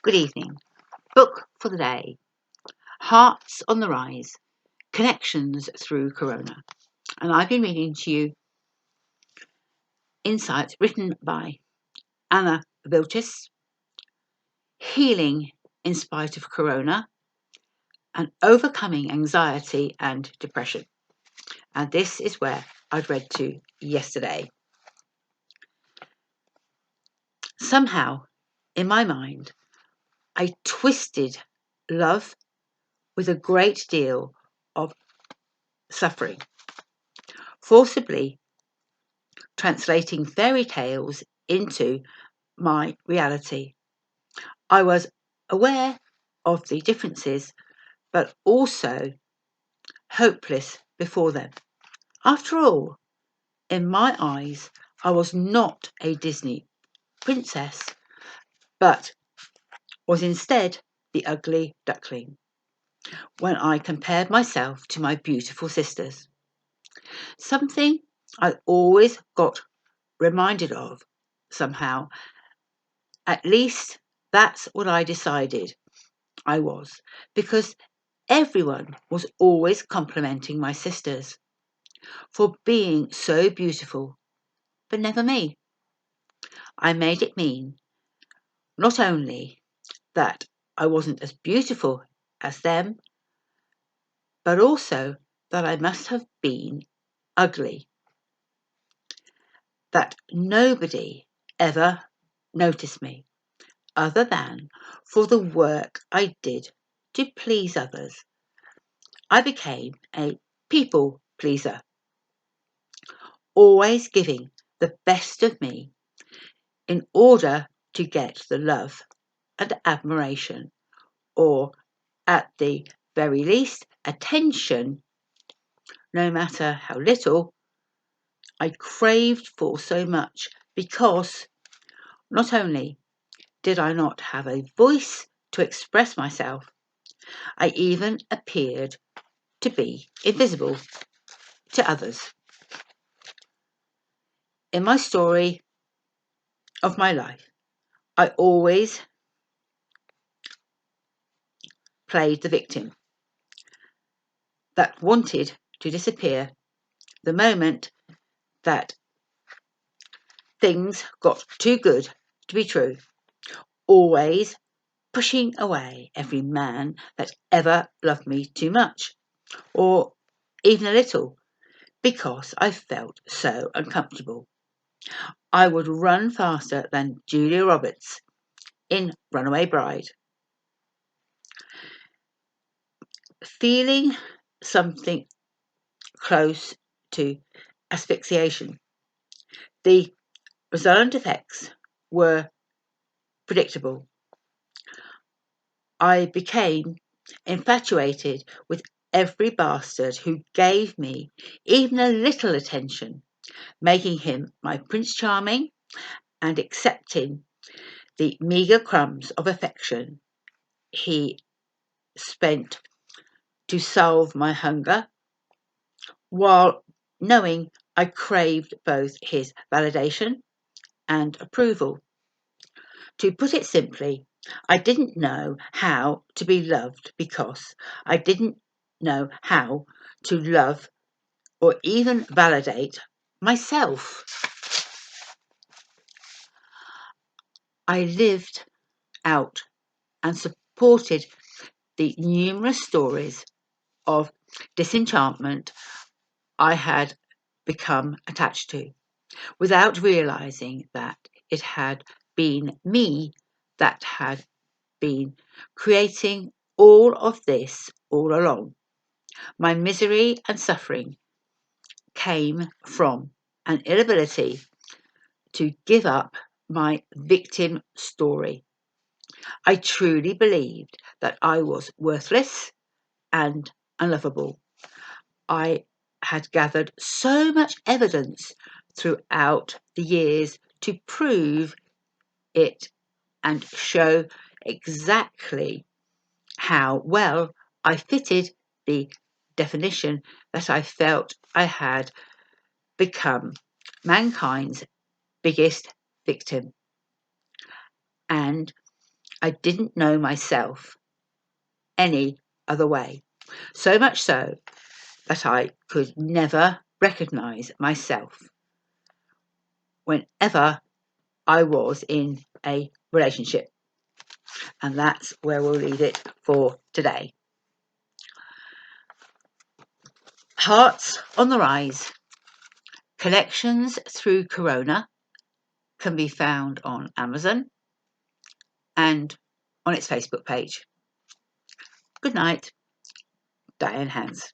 Good evening. Book for the day. Hearts on the Rise. Connections through Corona. And I've been reading to you insights written by Anna Vilchis. Healing in spite of Corona and overcoming anxiety and depression. And this is where I'd read to yesterday. Somehow, in my mind, I twisted love with a great deal of suffering, forcibly translating fairy tales into my reality. I was aware of the differences, but also hopeless before them. After all, in my eyes, I was not a Disney princess, but was instead the ugly duckling when I compared myself to my beautiful sisters. Something I always got reminded of somehow. At least that's what I decided I was, because everyone was always complimenting my sisters for being so beautiful, but never me. I made it mean not only that I wasn't as beautiful as them, but also that I must have been ugly, that nobody ever noticed me other than for the work I did to please others. I became a people pleaser, always giving the best of me in order to get the love and admiration, or at the very least, attention, no matter how little, I craved for so much, because not only did I not have a voice to express myself, I even appeared to be invisible to others. In my story of my life, I always played the victim that wanted to disappear the moment that things got too good to be true, always pushing away every man that ever loved me too much, or even a little, because I felt so uncomfortable. I would run faster than Julia Roberts in Runaway Bride. Feeling something close to asphyxiation. The resultant effects were predictable. I became infatuated with every bastard who gave me even a little attention, making him my Prince Charming and accepting the meagre crumbs of affection he spent to solve my hunger, while knowing I craved both his validation and approval. To put it simply, I didn't know how to be loved because I didn't know how to love or even validate myself. I lived out and supported the numerous stories of disenchantment I had become attached to, without realizing that it had been me that had been creating all of this all along. My misery and suffering came from an inability to give up my victim story. I truly believed that I was worthless and unlovable. I had gathered so much evidence throughout the years to prove it and show exactly how well I fitted the definition that I felt I had become mankind's biggest victim. And I didn't know myself any other way. So much so that I could never recognise myself whenever I was in a relationship. And that's where we'll leave it for today. Hearts on the Rise. Connections Through Corona can be found on Amazon and on its Facebook page. Good night, Diane Hans.